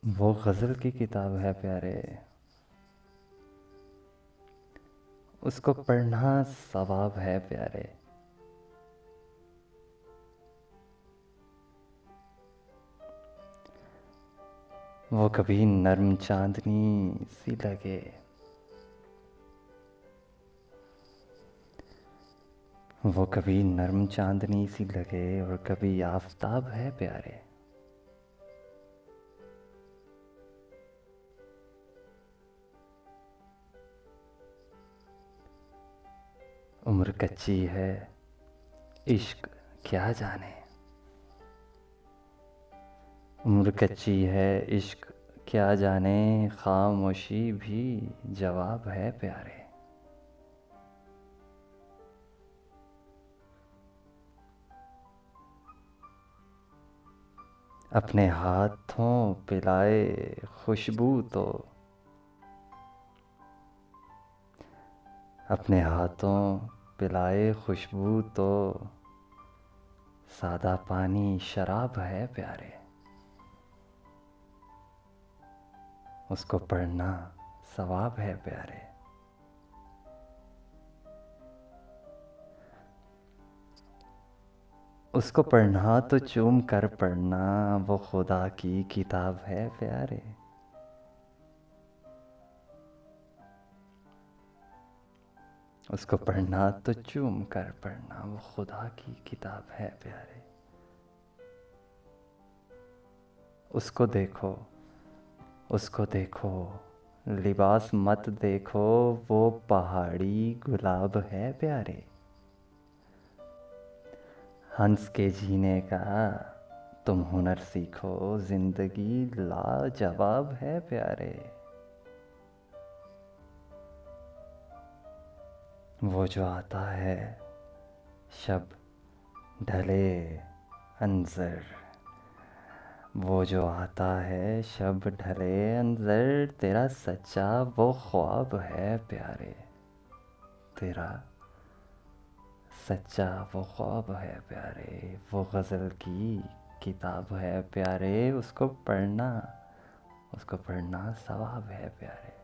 वो गज़ल की किताब है प्यारे, उसको पढ़ना सवाब है प्यारे। वो कभी नर्म चांदनी सी लगे, वो कभी नर्म चांदनी सी लगे और कभी आफताब है प्यारे। उम्र कच्ची है, इश्क क्या जाने। उम्र कच्ची है, इश्क क्या जाने, खामोशी भी जवाब है प्यारे। अपने हाथों पिलाए खुशबू तो, अपने हाथों पिलाए खुशबू तो सादा पानी शराब है प्यारे। उसको पढ़ना सवाब है प्यारे। उसको पढ़ना तो चूम कर पढ़ना, वो खुदा की किताब है प्यारे। उसको पढ़ना तो चूम कर पढ़ना, वो खुदा की किताब है प्यारे। उसको देखो, उसको देखो, लिबास मत देखो, वो पहाड़ी गुलाब है प्यारे। हंस के जीने का तुम हुनर सीखो, जिंदगी लाजवाब है प्यारे। वो जो आता है शब ढले अंजर, वो जो आता है शब ढले अंजर, तेरा सच्चा वो ख्वाब है प्यारे। तेरा सच्चा वो ख्वाब है प्यारे। वो गज़ल की किताब है प्यारे, उसको पढ़ना सवाब है प्यारे।